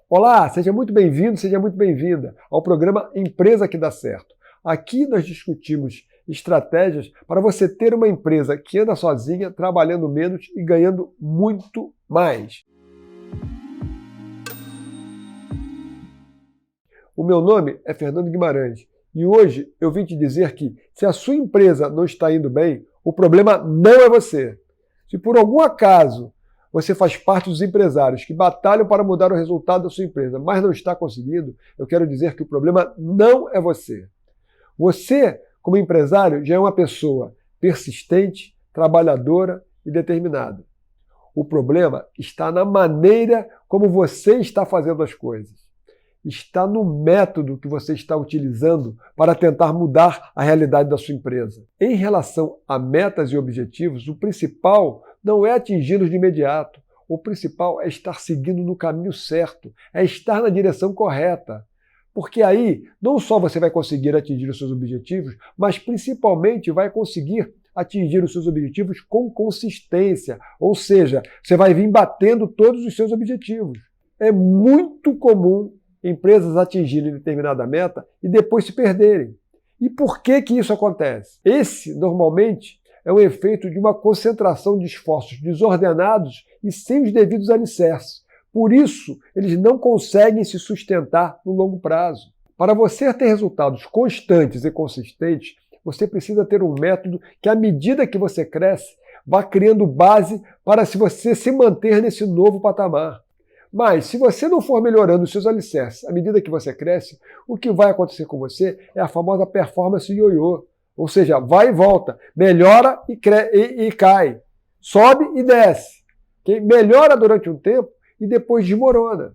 Olá, seja muito bem-vindo, seja muito bem-vinda ao programa Empresa que dá certo. Aqui nós discutimos estratégias para você ter uma empresa que anda sozinha, trabalhando menos e ganhando muito mais. O meu nome é Fernando Guimarães e hoje eu vim te dizer que se a sua empresa não está indo bem, o problema não é você. Se por algum acaso você faz parte dos empresários que batalham para mudar o resultado da sua empresa, mas não está conseguindo, eu quero dizer que o problema não é você. Você, como empresário, já é uma pessoa persistente, trabalhadora e determinada. O problema está na maneira como você está fazendo as coisas. Está no método que você está utilizando para tentar mudar a realidade da sua empresa. Em relação a metas e objetivos, o principal não é atingi-los de imediato. O principal é estar seguindo no caminho certo, é estar na direção correta. Porque aí, não só você vai conseguir atingir os seus objetivos, mas principalmente vai conseguir atingir os seus objetivos com consistência. Ou seja, você vai vir batendo todos os seus objetivos. É muito comum empresas atingirem determinada meta e depois se perderem. E por que isso acontece? Esse, normalmente, é o efeito de uma concentração de esforços desordenados e sem os devidos alicerces. Por isso, eles não conseguem se sustentar no longo prazo. Para você ter resultados constantes e consistentes, você precisa ter um método que, à medida que você cresce, vá criando base para você se manter nesse novo patamar. Mas, se você não for melhorando os seus alicerces à medida que você cresce, o que vai acontecer com você é a famosa performance ioiô. Ou seja, vai e volta, melhora e cai, sobe e desce. Melhora durante um tempo e depois desmorona.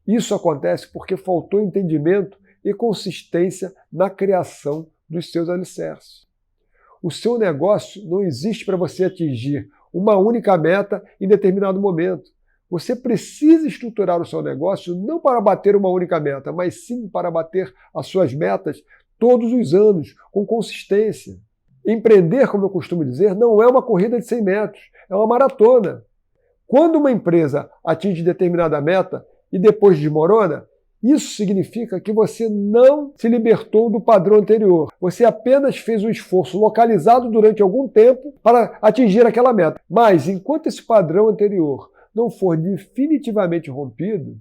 Isso acontece porque faltou entendimento e consistência na criação dos seus alicerces. O seu negócio não existe para você atingir uma única meta em determinado momento. Você precisa estruturar o seu negócio não para bater uma única meta, mas sim para bater as suas metas todos os anos, com consistência. Empreender, como eu costumo dizer, não é uma corrida de 100 metros, é uma maratona. Quando uma empresa atinge determinada meta e depois desmorona, isso significa que você não se libertou do padrão anterior. Você apenas fez um esforço localizado durante algum tempo para atingir aquela meta. Mas, enquanto esse padrão anterior não for definitivamente rompido,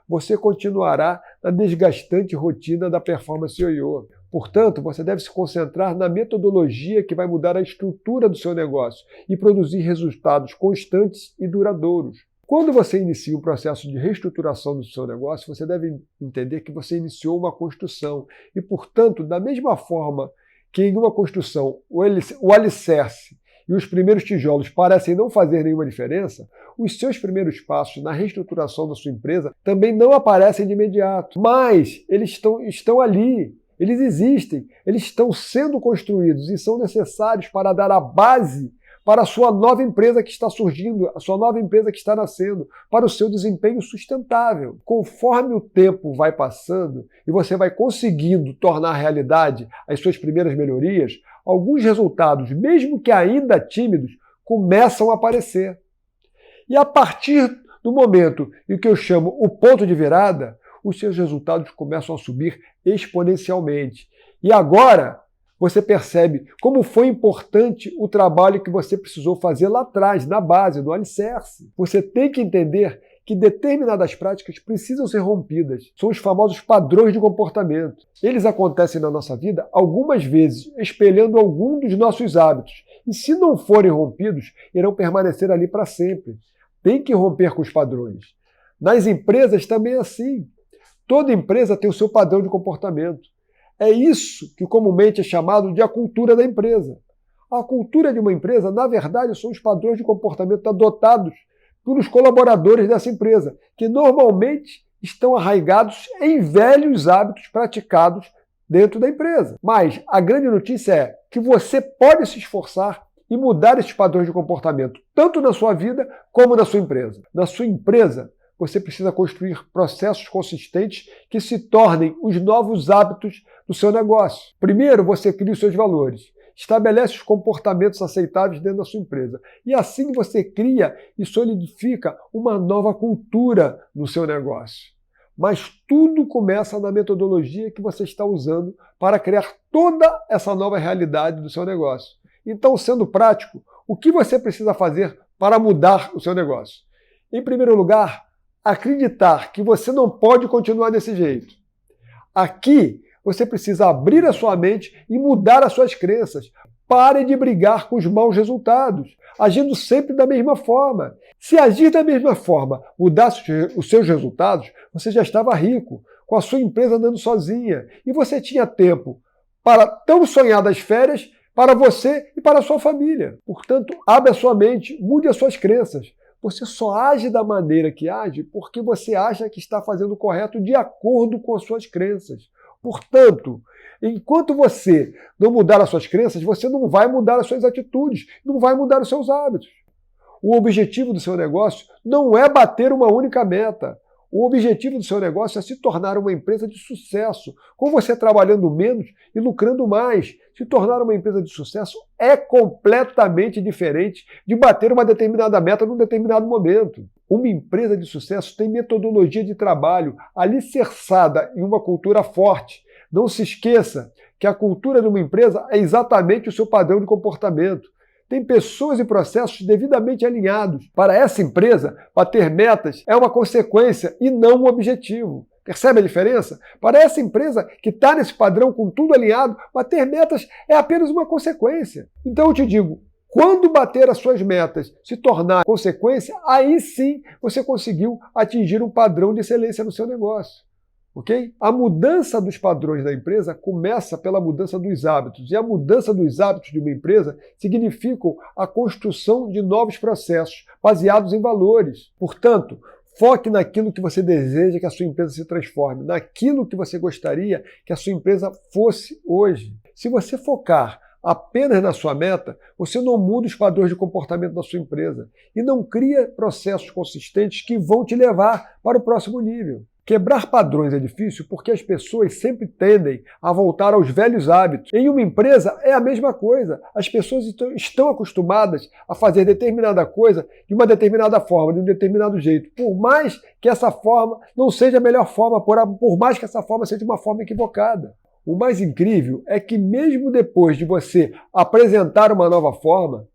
você continuará na desgastante rotina da performance ioiô. Portanto, você deve se concentrar na metodologia que vai mudar a estrutura do seu negócio e produzir resultados constantes e duradouros. Quando você inicia um processo de reestruturação do seu negócio, você deve entender que você iniciou uma construção e, portanto, da mesma forma que em uma construção o alicerce e os primeiros tijolos parecem não fazer nenhuma diferença, os seus primeiros passos na reestruturação da sua empresa também não aparecem de imediato. Mas eles estão ali, eles existem, eles estão sendo construídos e são necessários para dar a base para a sua nova empresa que está surgindo, a sua nova empresa que está nascendo, para o seu desempenho sustentável. Conforme o tempo vai passando e você vai conseguindo tornar realidade as suas primeiras melhorias, alguns resultados, mesmo que ainda tímidos, começam a aparecer. E a partir do momento em que eu chamo o ponto de virada, os seus resultados começam a subir exponencialmente. E agora você percebe como foi importante o trabalho que você precisou fazer lá atrás, na base, no alicerce. Você tem que entender que determinadas práticas precisam ser rompidas. São os famosos padrões de comportamento. Eles acontecem na nossa vida algumas vezes, espelhando algum dos nossos hábitos. E se não forem rompidos, irão permanecer ali para sempre. Tem que romper com os padrões. Nas empresas também é assim. Toda empresa tem o seu padrão de comportamento. É isso que comumente é chamado de a cultura da empresa. A cultura de uma empresa, na verdade, são os padrões de comportamento adotados pelos colaboradores dessa empresa, que normalmente estão arraigados em velhos hábitos praticados dentro da empresa. Mas a grande notícia é que você pode se esforçar e mudar esses padrões de comportamento, tanto na sua vida como na sua empresa. Na sua empresa, você precisa construir processos consistentes que se tornem os novos hábitos do seu negócio. Primeiro, você cria os seus valores. estabelece os comportamentos aceitáveis dentro da sua empresa. E assim você cria e solidifica uma nova cultura no seu negócio. Mas tudo começa na metodologia que você está usando para criar toda essa nova realidade do seu negócio. Então, sendo prático, o que você precisa fazer para mudar o seu negócio? Em primeiro lugar, acreditar que você não pode continuar desse jeito. Aqui, você precisa abrir a sua mente e mudar as suas crenças. Pare de brigar com os maus resultados, agindo sempre da mesma forma. Se agir da mesma forma mudasse os seus resultados, você já estava rico, com a sua empresa andando sozinha, e você tinha tempo para tão sonhadas férias para você e para a sua família. Portanto, abra a sua mente, mude as suas crenças. Você só age da maneira que age porque você acha que está fazendo o correto de acordo com as suas crenças. Portanto, enquanto você não mudar as suas crenças, você não vai mudar as suas atitudes, não vai mudar os seus hábitos. O objetivo do seu negócio não é bater uma única meta. O objetivo do seu negócio é se tornar uma empresa de sucesso, com você trabalhando menos e lucrando mais. Se tornar uma empresa de sucesso é completamente diferente de bater uma determinada meta num determinado momento. Uma empresa de sucesso tem metodologia de trabalho alicerçada em uma cultura forte. Não se esqueça que a cultura de uma empresa é exatamente o seu padrão de comportamento. Tem pessoas e processos devidamente alinhados. Para essa empresa, bater metas é uma consequência e não um objetivo. Percebe a diferença? Para essa empresa que está nesse padrão com tudo alinhado, bater metas é apenas uma consequência. Então eu te digo, quando bater as suas metas se tornar consequência, aí sim você conseguiu atingir um padrão de excelência no seu negócio. Ok? A mudança dos padrões da empresa começa pela mudança dos hábitos. E a mudança dos hábitos de uma empresa significa a construção de novos processos baseados em valores. Portanto, foque naquilo que você deseja que a sua empresa se transforme, naquilo que você gostaria que a sua empresa fosse hoje. Se você focar apenas na sua meta, você não muda os padrões de comportamento da sua empresa e não cria processos consistentes que vão te levar para o próximo nível. Quebrar padrões é difícil porque as pessoas sempre tendem a voltar aos velhos hábitos. Em uma empresa é a mesma coisa. As pessoas estão acostumadas a fazer determinada coisa de uma determinada forma, de um determinado jeito. Por mais que essa forma não seja a melhor forma, por mais que essa forma seja uma forma equivocada. O mais incrível é que mesmo depois de você apresentar uma nova forma,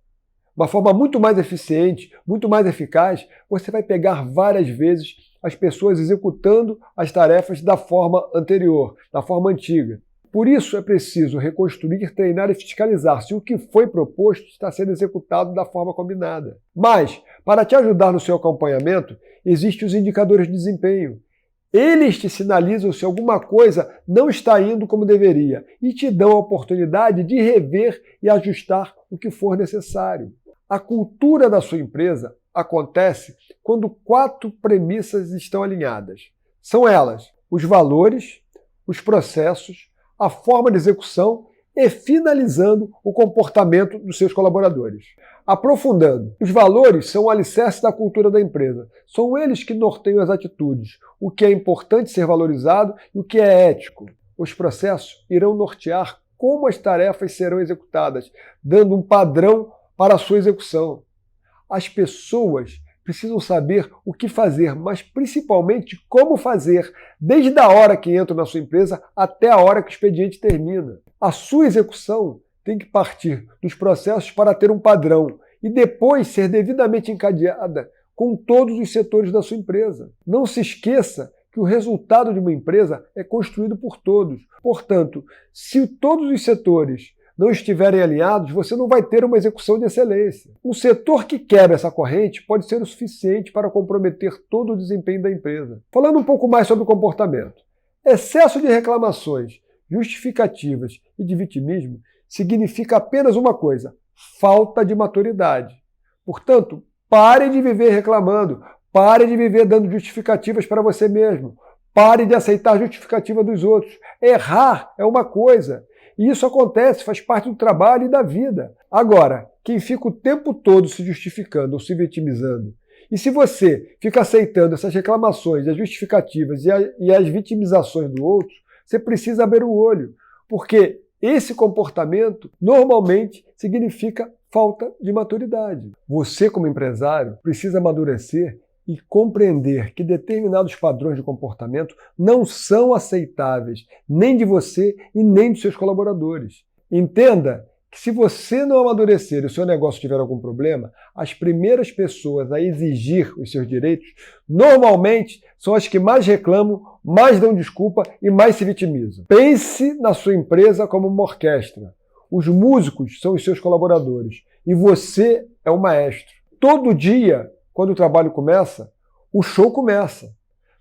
uma forma muito mais eficiente, muito mais eficaz, você vai pegar várias vezes as pessoas executando as tarefas da forma anterior, da forma antiga. Por isso é preciso reconstruir, treinar e fiscalizar se o que foi proposto está sendo executado da forma combinada. Mas, para te ajudar no seu acompanhamento, existem os indicadores de desempenho. Eles te sinalizam se alguma coisa não está indo como deveria e te dão a oportunidade de rever e ajustar o que for necessário. A cultura da sua empresa acontece quando 4 premissas estão alinhadas. São elas: os valores, os processos, a forma de execução e finalizando o comportamento dos seus colaboradores. Aprofundando, os valores são o alicerce da cultura da empresa. São eles que norteiam as atitudes, o que é importante ser valorizado e o que é ético. Os processos irão nortear como as tarefas serão executadas, dando um padrão para a sua execução. As pessoas precisam saber o que fazer, mas principalmente como fazer, desde a hora que entram na sua empresa até a hora que o expediente termina. A sua execução tem que partir dos processos para ter um padrão e depois ser devidamente encadeada com todos os setores da sua empresa. Não se esqueça que o resultado de uma empresa é construído por todos. Portanto, se todos os setores não estiverem alinhados, você não vai ter uma execução de excelência. Um setor que quebra essa corrente pode ser o suficiente para comprometer todo o desempenho da empresa. Falando um pouco mais sobre o comportamento. Excesso de reclamações, justificativas e de vitimismo significa apenas uma coisa: falta de maturidade. Portanto, pare de viver reclamando, pare de viver dando justificativas para você mesmo, pare de aceitar justificativa dos outros. Errar é uma coisa. E isso acontece, faz parte do trabalho e da vida. Agora, quem fica o tempo todo se justificando ou se vitimizando, e se você fica aceitando essas reclamações, as justificativas e as vitimizações do outro, você precisa abrir o olho, porque Esse comportamento normalmente significa falta de maturidade. Você, como empresário, precisa amadurecer e compreender que determinados padrões de comportamento não são aceitáveis nem de você e nem dos seus colaboradores. Entenda que se você não amadurecer e o seu negócio tiver algum problema, as primeiras pessoas a exigir os seus direitos normalmente são as que mais reclamam, mais dão desculpa e mais se vitimizam. Pense na sua empresa como uma orquestra. Os músicos são os seus colaboradores e você é o maestro. Todo dia, quando o trabalho começa, o show começa.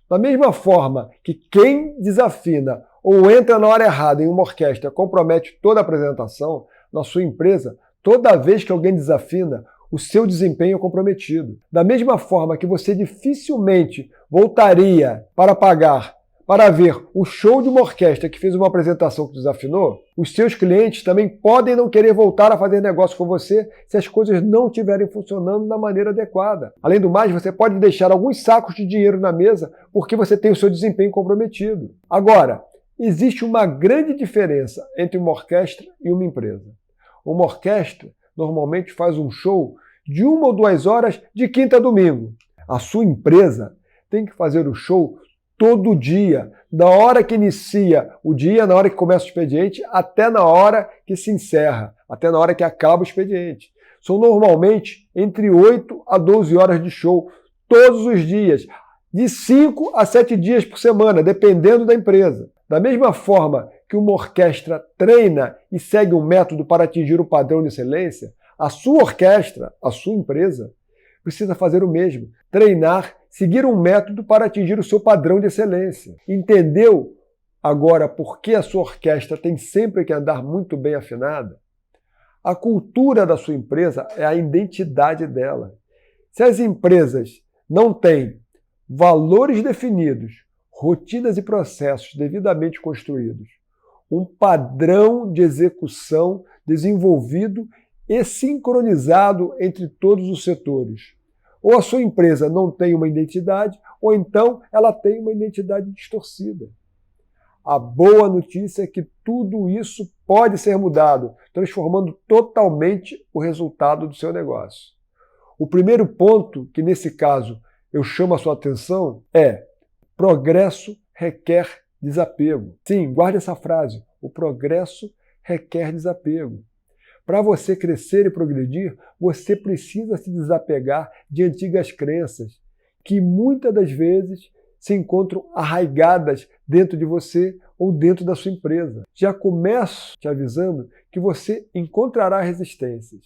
Da mesma forma que quem desafina ou entra na hora errada em uma orquestra compromete toda a apresentação, na sua empresa, toda vez que alguém desafina, o seu desempenho é comprometido. Da mesma forma que você dificilmente voltaria para ver o show de uma orquestra que fez uma apresentação que desafinou, os seus clientes também podem não querer voltar a fazer negócio com você se as coisas não estiverem funcionando da maneira adequada. Além do mais, você pode deixar alguns sacos de dinheiro na mesa porque você tem o seu desempenho comprometido. Agora, existe uma grande diferença entre uma orquestra e uma empresa. Uma orquestra normalmente faz um show de 1 ou 2 horas de quinta a domingo. A sua empresa tem que fazer o show todo dia, da hora que inicia o dia, na hora que começa o expediente, até na hora que se encerra, até na hora que acaba o expediente. São normalmente entre 8 a 12 horas de show, todos os dias, de 5 a 7 dias por semana, dependendo da empresa. Da mesma forma que uma orquestra treina e segue um método para atingir o padrão de excelência, a sua orquestra, a sua empresa, precisa fazer o mesmo. Treinar, seguir um método para atingir o seu padrão de excelência. Entendeu agora por que a sua orquestra tem sempre que andar muito bem afinada? A cultura da sua empresa é a identidade dela. Se as empresas não têm valores definidos, rotinas e processos devidamente construídos, um padrão de execução desenvolvido e sincronizado entre todos os setores. Ou a sua empresa não tem uma identidade, ou então ela tem uma identidade distorcida. A boa notícia é que tudo isso pode ser mudado, transformando totalmente o resultado do seu negócio. O primeiro ponto, que nesse caso eu chamo a sua atenção, é: progresso requer desapego. Sim, guarde essa frase. O progresso requer desapego. Para você crescer e progredir, você precisa se desapegar de antigas crenças que muitas das vezes se encontram arraigadas dentro de você ou dentro da sua empresa. Já começo te avisando que você encontrará resistências.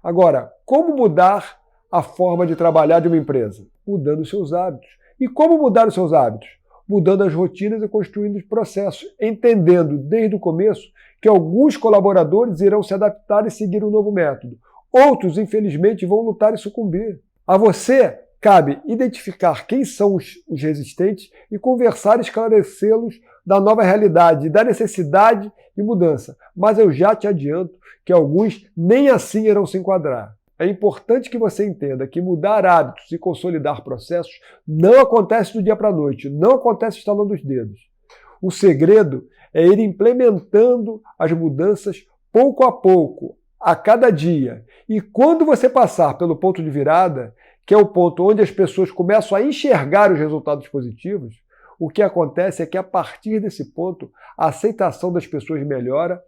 Agora, como mudar a forma de trabalhar de uma empresa? Mudando os seus hábitos. E como mudar os seus hábitos? Mudando as rotinas e construindo os processos, entendendo desde o começo que alguns colaboradores irão se adaptar e seguir um novo método. Outros, infelizmente, vão lutar e sucumbir. A você cabe identificar quem são os resistentes e conversar e esclarecê-los da nova realidade e da necessidade de mudança. Mas eu já te adianto que alguns nem assim irão se enquadrar. É importante que você entenda que mudar hábitos e consolidar processos não acontece do dia para a noite, não acontece estalando os dedos. O segredo é ir implementando as mudanças pouco a pouco, a cada dia. E quando você passar pelo ponto de virada, que é o ponto onde as pessoas começam a enxergar os resultados positivos, o que acontece é que a partir desse ponto a aceitação das pessoas melhora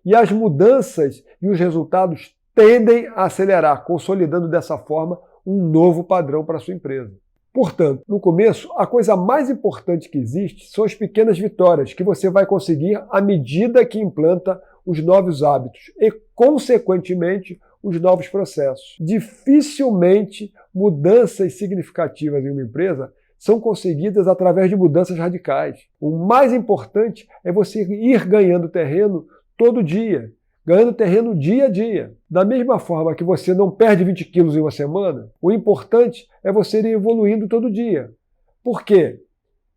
e as mudanças e os resultados tendem a acelerar, consolidando dessa forma um novo padrão para a sua empresa. Portanto, no começo, a coisa mais importante que existe são as pequenas vitórias que você vai conseguir à medida que implanta os novos hábitos e, consequentemente, os novos processos. Dificilmente mudanças significativas em uma empresa são conseguidas através de mudanças radicais. O mais importante é você ir ganhando terreno todo dia, ganhando terreno dia a dia. Da mesma forma que você não perde 20 quilos em uma semana, o importante é você ir evoluindo todo dia. Por quê?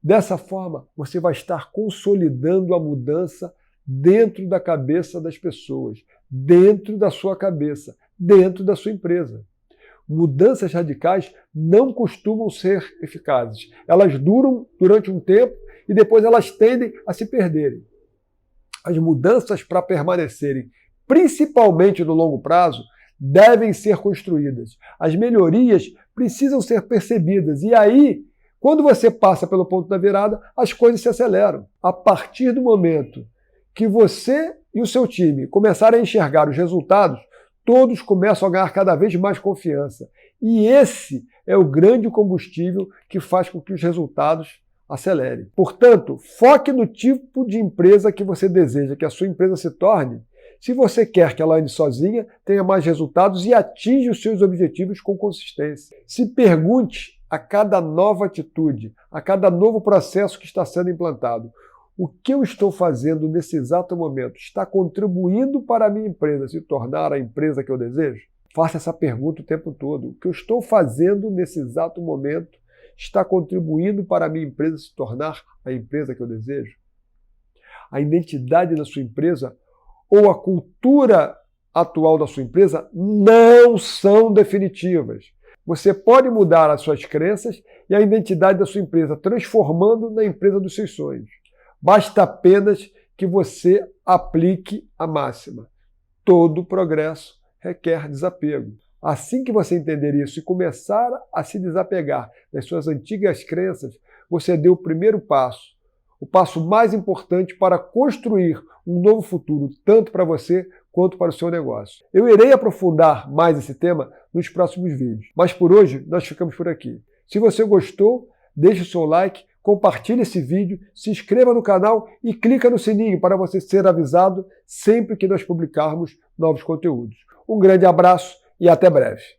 Dessa forma, você vai estar consolidando a mudança dentro da cabeça das pessoas, dentro da sua cabeça, dentro da sua empresa. Mudanças radicais não costumam ser eficazes. Elas duram durante um tempo e depois elas tendem a se perderem. As mudanças para permanecerem, principalmente no longo prazo, devem ser construídas. As melhorias precisam ser percebidas. E aí, quando você passa pelo ponto da virada, as coisas se aceleram. A partir do momento que você e o seu time começarem a enxergar os resultados, todos começam a ganhar cada vez mais confiança. E esse é o grande combustível que faz com que os resultados acelerem. Portanto, foque no tipo de empresa que você deseja que a sua empresa se torne, se você quer que ela ande sozinha, tenha mais resultados e atinja os seus objetivos com consistência. Se pergunte a cada nova atitude, a cada novo processo que está sendo implantado: o que eu estou fazendo nesse exato momento está contribuindo para a minha empresa se tornar a empresa que eu desejo? Faça essa pergunta o tempo todo. O que eu estou fazendo nesse exato momento está contribuindo para a minha empresa se tornar a empresa que eu desejo? A identidade da sua empresa ou a cultura atual da sua empresa não são definitivas. Você pode mudar as suas crenças e a identidade da sua empresa, transformando na empresa dos seus sonhos. Basta apenas que você aplique a máxima: todo progresso requer desapego. Assim que você entender isso e começar a se desapegar das suas antigas crenças, você deu o primeiro passo, o passo mais importante para construir um novo futuro, tanto para você quanto para o seu negócio. Eu irei aprofundar mais esse tema nos próximos vídeos, mas por hoje nós ficamos por aqui. Se você gostou, deixe o seu like, compartilhe esse vídeo, se inscreva no canal e clica no sininho para você ser avisado sempre que nós publicarmos novos conteúdos. Um grande abraço e até breve.